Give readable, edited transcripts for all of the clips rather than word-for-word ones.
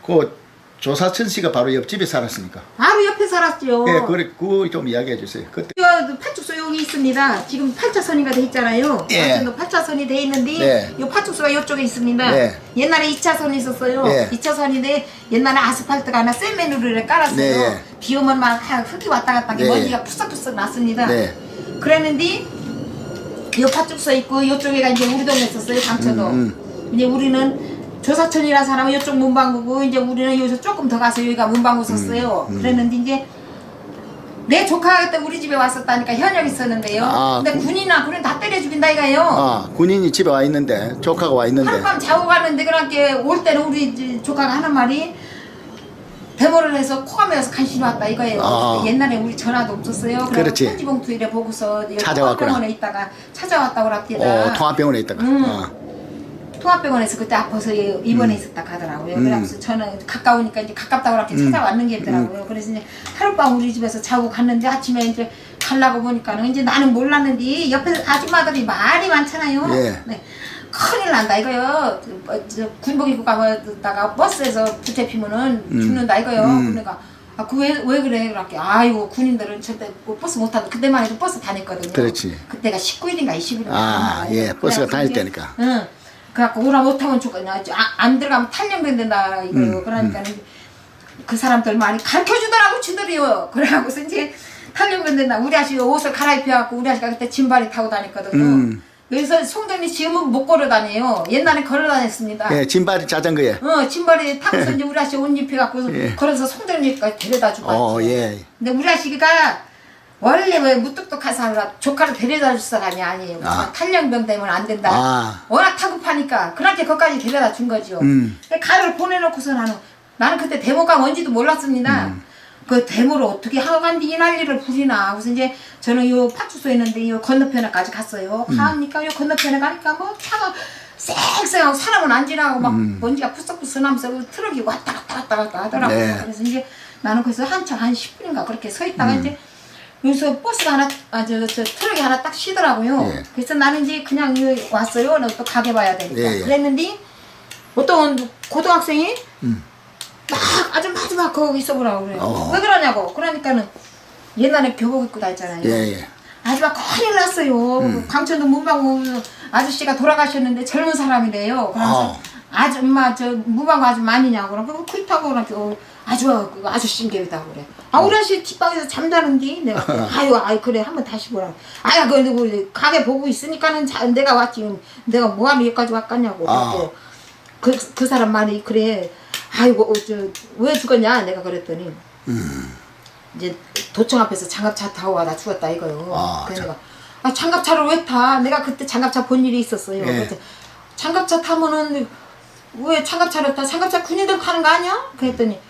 그 조사천 씨가 바로 옆집에 살았으니까. 바로 옆에 살았죠. 예, 그래, 그거 좀 이야기해 주세요. 그때. 파축소 여기 있습니다. 지금 8차선이가 돼 있잖아요. 예. 8차선이 돼 있는데 네. 이 파축소가 이쪽에 있습니다. 네. 옛날에 2차선이 있었어요. 네. 2차선인데 옛날에 아스팔트가 하나 세면으로 깔았어요. 네. 비 오면 막 흙이 왔다 갔다 네. 먼지가 푸석푸석 났습니다. 네. 그랬는데 이 파축소 있고 이쪽에가 이제 우리 동네 있었어요. 강천도. 이제 우리는 조사천이라는 사람은 이쪽 문방구고 이제 우리는 여기서 조금 더 가서 여기가 문방구 썼어요. 그랬는데 이제 내 조카가 그때 우리 집에 왔었다니까 현역이 있었는데요. 아, 근데 군이나 군인 다 때려 죽인다 이거예요. 아, 군인이 집에 와 있는데, 조카가 와 있는데. 하룻밤 자고 가는데 그렇게 올 때는 우리 조카가 하는 말이 데모를 해서 코가 메어서 간신히 왔다 이거예요. 아. 옛날에 우리 전화도 없었어요. 그렇지. 편지 봉투 이래 보고서 찾아왔구나. 통합병원에 있다가 찾아왔다고 그럽니다. 통합병원에 있다가. 통합병원에서 그때 아파서 입원해 있었다 가더라고요. 그래서 저는 가까우니까 이제 가깝다고 이렇게 찾아왔는 게 있더라고요. 그래서 이제 하룻밤 우리 집에서 자고 갔는데 아침에 이제 가려고 보니까는 이제 나는 몰랐는데 옆에 아줌마들이 말이 많잖아요. 예. 네. 큰일 난다 이거요. 군복 입고 가다가 버스에서 붙잡히면은 죽는다 이거요. 그러니까 아, 왜 그래? 그렇게 아이고 군인들은 절대 버스 못 타고 그때만 해도 버스 다녔거든요. 그렇지. 그때가 19일인가 20일인가. 아, 예. 버스가 다닐 때니까. 응. 그래갖고 오라 못하면 죽겠냐. 안 들어가면 탈령된다 이거요. 그러니까 그 사람들 많이 가르쳐주더라고 지들이요. 그래갖고서 이제 탈령된다. 우리 아저씨 옷을 갈아입혀갖고 우리 아저씨가 그때 짐발이 타고 다녔거든요. 여기서 송정리 지금은 못 걸어 다녀요. 옛날에 걸어 다녔습니다. 예, 짐발이 자전거에. 짐발이 타고서 이제 우리 아저씨 옷 입혀갖고 예. 걸어서 송정리까지 데려다 주고 왔죠. 예. 근데 우리 아저씨가 원래 왜 무뚝뚝한 사람 조카를 데려다 줄 사람이 아니에요. 탈령병 때문에 안 된다. 아. 워낙 타급하니까 그렇게 거기까지 데려다 준 거죠. 가루를 보내놓고서 나는 그때 데모가 뭔지도 몰랐습니다. 그 데모를 어떻게 하간디 이 난리를 부리나. 그래서 이제 저는 요 파출소에 있는데 요 건너편에까지 갔어요. 가니까 요 건너편에 가니까 뭐 차가 쌩쌩하고 사람은 안 지나고 막 먼지가 푸석푸석 나면서 트럭이 왔다 갔다 하더라고요. 네. 그래서 이제 나는 거기서 한참 한 10분인가 그렇게 서 있다가 이제 여기서 버스가 하나, 저 트럭이 하나 딱 쉬더라고요. 예. 그래서 나는 이제 그냥 왔어요. 나 또 가게 봐야 되니까. 예, 예. 그랬는데 어떤 고등학생이 막 아주 마지막 거기 있어보라고 그래요. 왜 그러냐고. 그러니까는 옛날에 교복 입고 다녔잖아요. 예. 아주 막 큰일 났어요. 광천도 문방구 아저씨가 돌아가셨는데 젊은 사람이래요. 그래서 아줌마 저 문방구 아줌마 아니냐고. 그러고 그렇다고 그렇게 아저씨인데다 그래. 우리 아저씨 뒷방에서 잠자는데 내가 아유 그래 한번 다시 보라고. 아야 그 가게 보고 있으니까는 내가 왔지. 내가 뭐하러 여기까지 왔겠냐고. 그 사람 말이 그래. 아이고 왜 죽었냐 내가 그랬더니 이제 도청 앞에서 장갑차 타고 와다 죽었다 이거요. 그래서 내가 장갑차를 왜 타? 내가 그때 장갑차 본 일이 있었어요. 예. 그래서 장갑차 타면은 왜 장갑차를 타? 장갑차 군인들 타는 거 아니야? 그랬더니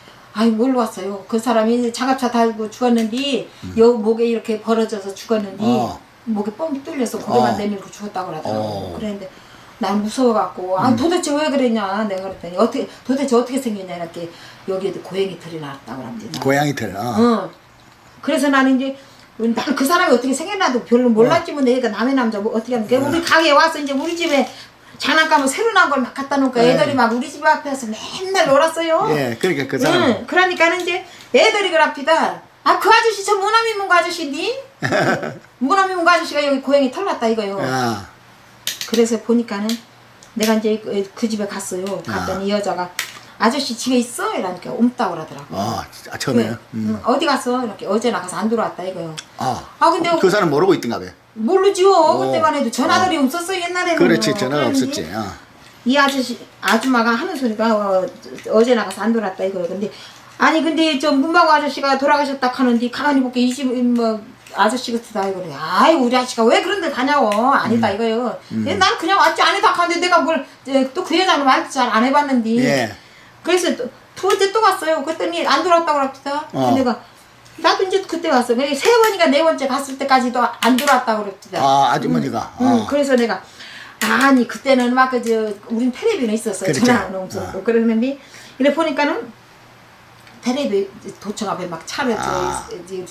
뭘로 왔어요? 그 사람이 장갑차 달고 죽었는데 여 목에 이렇게 벌어져서 죽었는데 목에 뻥 뚫려서 고개만 내밀고 죽었다고 그러더라고요. 그랬는데 난 무서워갖고 도대체 왜 그랬냐 내가 그랬더니 도대체 어떻게 생겼냐 이렇게 여기에도 고양이 털이 나왔다고 합니다. 고양이 털. 그래서 나는 이제 난 그 사람이 어떻게 생겼나도 별로 몰랐지만 내가 남의 남자 뭐 어떻게 하면 우리 가게에 와서 이제 우리 집에 장난감을 새로 나온 걸 막 갖다 놓으니까 애들이 막 우리 집 앞에서 맨날 놀았어요. 예, 그러니까 그 사람. 그러니까는 이제 애들이 그럽니다. 그 아저씨 저 모나미 문구 아저씨니? 모나미 문구 아저씨가 여기 고양이 털 났다 이거요. 그래서 보니까는 내가 이제 그 집에 갔어요. 갔더니 이 여자가 아저씨 집에 있어? 이러니까 옴다고 그러더라고요. 처음에요? 어디 갔어? 이렇게 어제 나가서 안 들어왔다 이거요. 근데 그 사람 모르고 있던가 봐요. 모르죠. 그때만 해도 전화들이 없었어 옛날에는. 그렇지, 전화가 없었지. 이 아줌마가 하는 소리가 어제 나가서 안 들어왔다 이거요. 근데 근데 저 문방구 아저씨가 돌아가셨다 하는데 가만히 볼게 이 집 뭐 아저씨 같다 이거래. 우리 아저씨가 왜 그런 데 가냐고. 아니다 이거요. 난 그냥 왔지 아니다 하는데 내가 뭘 또 그 여자는 말 잘 안 해봤는데. 예. 그래서 두 번째 또 갔어요. 그랬더니 안 들어왔다고 그럽니다. 내가 나도 이제 그때 왔어. 세 번인가 네 번째 갔을 때까지도 안 들어왔다고 그럽니다. 아주머니가. 그래서 내가 그때는 막 우린 텔레비는 있었어요. 그렇죠. 전화는 없었고 그랬는데 이래 보니까는 텔레비 도청 앞에 막 차를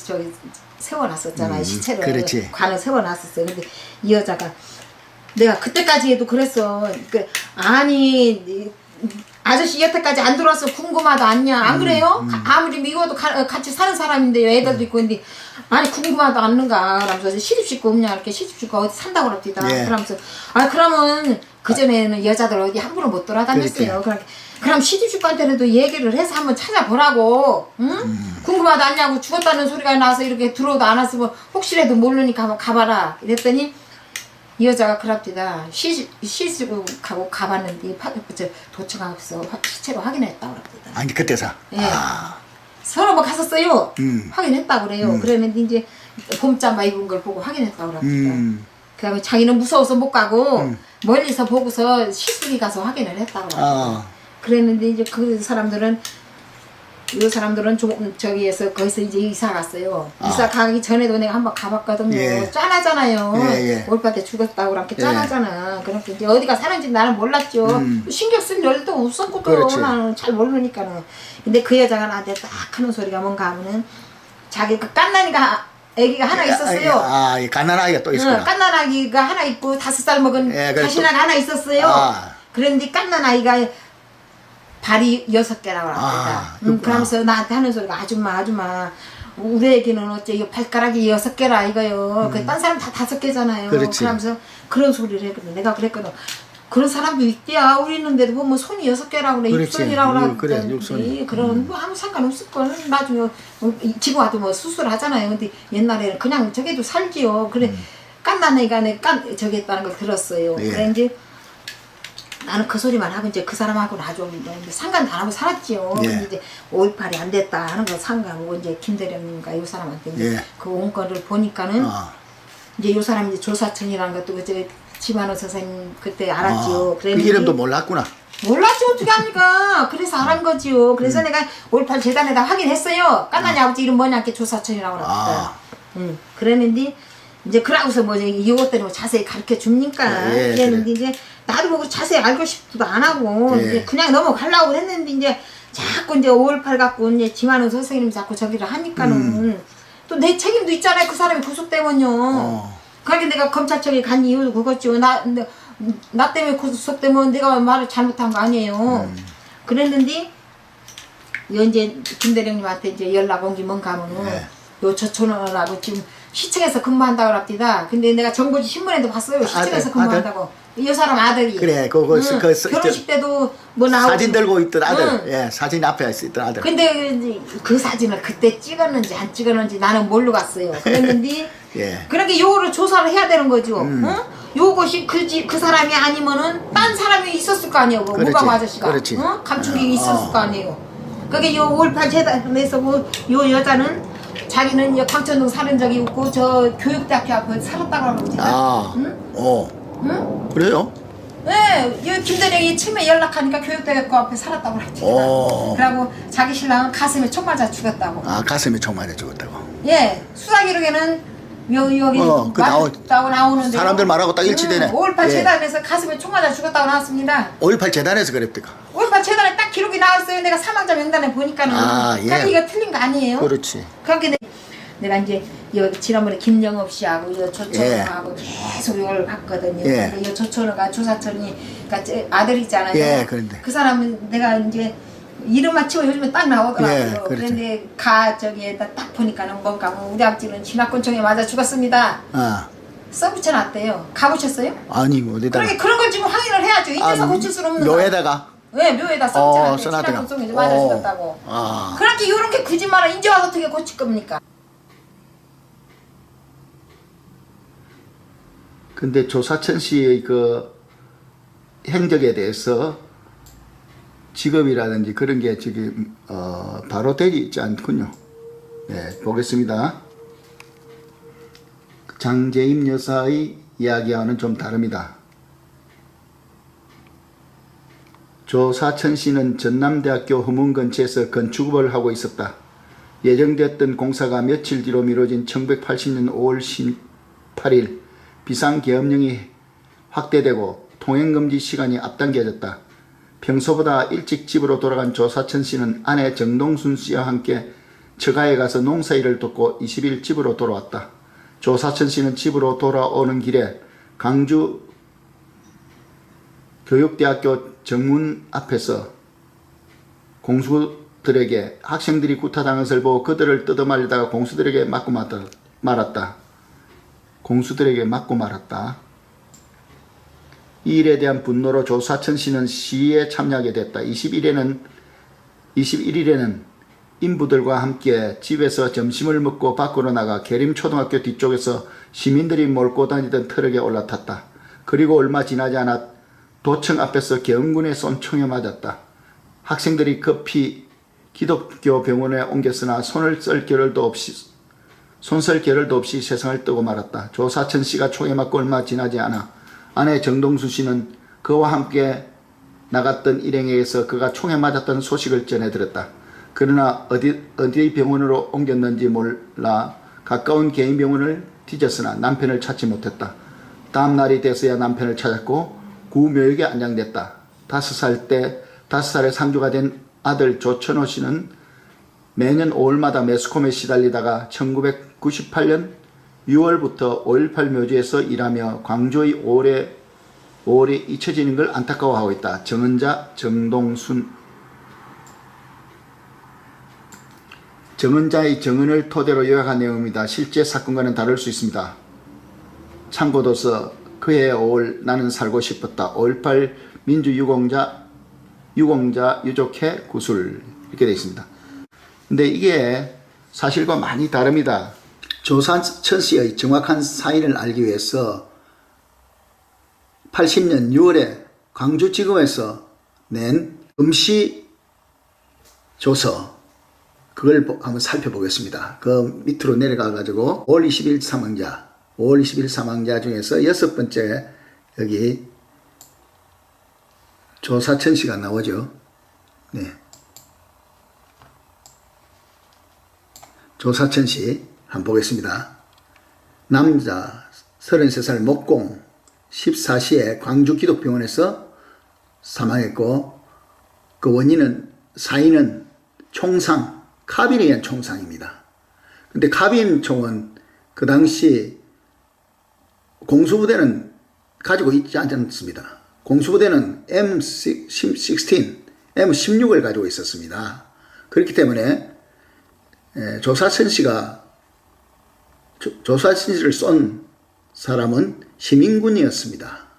저기 세워놨었잖아요. 시체를 그렇지. 관을 세워놨었어요. 근데 이 여자가 내가 그때까지 해도 그랬어. 아저씨 여태까지 안 들어와서 궁금하다 않냐 안 그래요? 아무리 미워도 같이 사는 사람인데요 애들도 있고 근데 아니 궁금하다 않는가 그러면서 시집식구 없냐 이렇게 시집식구 어디 산다고 그럽니다 예. 그러면서 아 그러면 그전에는 여자들 어디 함부로 못 돌아다녔어요 그럼 시집식구한테라도 얘기를 해서 한번 찾아보라고 응? 궁금하다 않냐고 죽었다는 소리가 나서 이렇게 들어오도 안 왔으면 혹시라도 모르니까 한번 가봐라 이랬더니 이 여자가 그럽디다 시집하고 가봤는데 도청하고서 시체로 확인했다고 그럽디다 아니 그때서. 예. 서로 뭐 갔었어요 확인했다고 그래요 그러는데 이제 봄잠바 입은 걸 보고 확인했다고 그럽디다 그 다음에 자기는 무서워서 못 가고 멀리서 보고서 시술이 가서 확인을 했다고 그럽디다 그랬는데 이제 그 사람들은 이 사람들은 조금 저기에서 거기서 이제 이사 갔어요. 이사 가기 전에도 내가 한번 가봤거든요. 예. 짠하잖아요. 예. 올빠때 죽었다고 그렇게 짠하잖아. 그렇게 이제 어디가 사는지 나는 몰랐죠. 신경 쓸 일도 없었고 또 그렇지. 나는 잘 모르니까는. 근데 그 여자가 나한테 딱 하는 소리가 뭔가 하면은 자기 그 깐난이가 애기가 하나 있었어요. 이 갓난아기가 또 있었구나. 깐난아기가 하나 있고 5살 먹은 예, 그래서 자신아가 하나 있었어요. 그런데 깐난아이가 발이 6개라고 합니다. 그러면서 나한테 하는 소리가 아줌마 우리 애기는 어째 이 발가락이 6개라 이거요. 그 딴 사람 다 5개잖아요. 그렇지. 그러면서 그런 소리를 했거든. 내가 그랬거든. 그런 사람도 있대야. 우리 있는데도 보면 손이 6개라고 그래. 그렇지. 육손이라고 그래, 그러던데. 육손이. 그런 뭐 아무 상관없을 걸. 나중에 지금 와도 뭐 수술하잖아요. 근데 옛날에는 그냥 저게도 살지요. 그래 깐난애가 저기 했다는 걸 들었어요. 예. 그래 이제 나는 그 소리만 하고 이제 그 사람하고는 아주 상관도 안 하고 살았지요. 예. 근데 이제 5.18이 안 됐다 하는 거 상관하고 이제 김대령님과 이 사람한테 이제 예. 그 원건을 보니까는 이제 이 사람이 이제 조사청이라는 것도 그제 지만호 선생님 그때 알았지요. 그 이름도 몰랐구나. 몰랐지 어떻게 합니까? 그래서 알은 거지요. 그래서 내가 5.18 재단에다 확인했어요. 깐난이 아버지 이름 뭐냐 이렇게 조사청이라고 그랬다. 그랬는데 이제 그러고서 뭐 이것들을 뭐 자세히 가르쳐 줍니까? 예, 그랬는데 이제 나도 뭐 자세히 알고 싶지도 안 하고 예. 이제 그냥 넘어가려고 했는데 이제 자꾸 이제 5.18 갖고 이제 지만호 선생님이 자꾸 저기를 하니까는 또 내 책임도 있잖아요. 그 사람이 구속되면요. 그러니까 내가 검찰청에 간 이유도 그거죠. 나 때문에 구속되면 내가 말을 잘못한 거 아니에요. 그랬는데 이제 김대령님한테 이제 연락 온 게 뭔가 하면은 요 저촌원하고 지금 시청에서 근무한다고 합니다. 근데 내가 정보지 신문에도 봤어요. 시청에서 근무한다고. 이 사람 아들이. 그래, 결혼식 때도 뭐 나오고. 사진 들고 있던 아들. 예, 사진 앞에 있던 아들. 근데 그 사진을 그때 찍었는지 안 찍었는지 나는 모르고 갔어요. 그랬는데 예. 그러니까 요거를 조사를 해야 되는 거죠. 요것이 그 사람이 아니면은 딴 사람이 있었을 거 아니에요. 그 그렇지. 무방 아저씨가. 그렇지. 감춘객이 있었을 거 아니에요. 그게 요 5.18 재단에서 요 여자는 자기는 광천동 사는 적이 없고 저 교육대학교 앞에 살았다고 합니다. 응? 그래요? 네, 이 김대령이 처음에 연락하니까 교육대학교 앞에 살았다고 합니다. 그리고 자기 신랑은 가슴에 총 맞아 죽었다고. 가슴에 총 맞아 죽었다고. 예, 수사 기록에는 여기 맞았다고 나오는데 사람들 말하고 딱 일치되네. 5.18 재단에서 가슴에 총 맞아 죽었다고 나왔습니다. 5.18 재단에서 그랬대까. 5.18 재단에 딱 기록이 나왔어요. 내가 사망자 명단에 보니까는. 예. 그러니까 이거 틀린 거 아니에요? 그렇지. 그렇게 내가 이제 지난번에 김영업 씨하고 조천호하고 계속 이걸 봤거든요. 예. 근데 조천호가 조사천이 그러니까 아들이잖아요. 예, 그런데. 그 사람은 내가 이제 이름만 치고 요즘에 딱 나오더라고요. 예, 그렇죠. 그런데 저기에다 딱 보니까는 뭔가 우리 아버지는 진압권총에 맞아 죽었습니다. 써붙여놨대요. 가보셨어요? 아니 어디다가. 그러게 그런 걸 지금 확인을 해야죠. 이제서 고칠 수는 없는 거. 묘에다가. 네, 묘에다 써붙여놨대요. 써놨대요. 진압권총에 맞아 죽었다고. 그렇게 이렇게 거짓말을 이제 와서 어떻게 고칠 겁니까? 근데 조사천 씨의 그 행적에 대해서 직업이라든지 그런 게 지금 바로 되지 있지 않군요. 네, 보겠습니다. 장재임 여사의 이야기와는 좀 다릅니다. 조사천 씨는 전남대학교 후문 근처에서 건축업을 하고 있었다. 예정됐던 공사가 며칠 뒤로 미뤄진 1980년 5월 18일 비상계엄령이 확대되고 통행금지 시간이 앞당겨졌다. 평소보다 일찍 집으로 돌아간 조사천 씨는 아내 정동순 씨와 함께 처가에 가서 농사일을 돕고 20일 집으로 돌아왔다. 조사천 씨는 집으로 돌아오는 길에 강주 교육대학교 정문 앞에서 공수들에게 학생들이 구타당한 것을 보고 그들을 뜯어말리다가 공수들에게 맞고 말았다. 공수들에게 맞고 말았다. 이 일에 대한 분노로 조사천 씨는 시위에 참여하게 됐다. 21일에는 인부들과 함께 집에서 점심을 먹고 밖으로 나가 계림초등학교 뒤쪽에서 시민들이 몰고 다니던 트럭에 올라탔다. 그리고 얼마 지나지 않아 도청 앞에서 계엄군에 쏜 총에 맞았다. 학생들이 급히 기독교 병원에 옮겼으나 손쓸 겨를도 없이 세상을 뜨고 말았다. 조사천 씨가 총에 맞고 얼마 지나지 않아 아내 정동수 씨는 그와 함께 나갔던 일행에게서 그가 총에 맞았다는 소식을 전해 들었다. 그러나 어디 병원으로 옮겼는지 몰라 가까운 개인 병원을 뒤졌으나 남편을 찾지 못했다. 다음 날이 돼서야 남편을 찾았고 구묘역에 안장됐다. 5살의 상주가 된 아들 조천호 씨는 매년 5월마다 매스컴에 시달리다가 1998년 6월부터 5.18 묘지에서 일하며 광주의 5월에 잊혀지는 걸 안타까워하고 있다. 정은자의 정은을 토대로 요약한 내용입니다. 실제 사건과는 다를 수 있습니다. 참고도서 그해 5월 나는 살고 싶었다. 5.18 민주유공자 유족회 구술 이렇게 되어 있습니다. 근데 이게 사실과 많이 다릅니다. 조사천 씨의 정확한 사인을 알기 위해서 80년 6월에 광주지검에서 낸 음시 조서 그걸 한번 살펴보겠습니다. 그 밑으로 내려가 가지고 5월 20일 사망자 중에서 6번째 여기 조사천 씨가 나오죠. 네. 조사천 씨 한번 보겠습니다. 남자 33살 목공 14시에 광주 기독병원에서 사망했고 그 사인은 총상 카빈에 의한 총상입니다. 근데 카빈 총은 그 당시 공수부대는 가지고 있지 않습니다. 공수부대는 M16을 가지고 있었습니다. 그렇기 때문에 조사천 씨를 쏜 사람은 시민군이었습니다.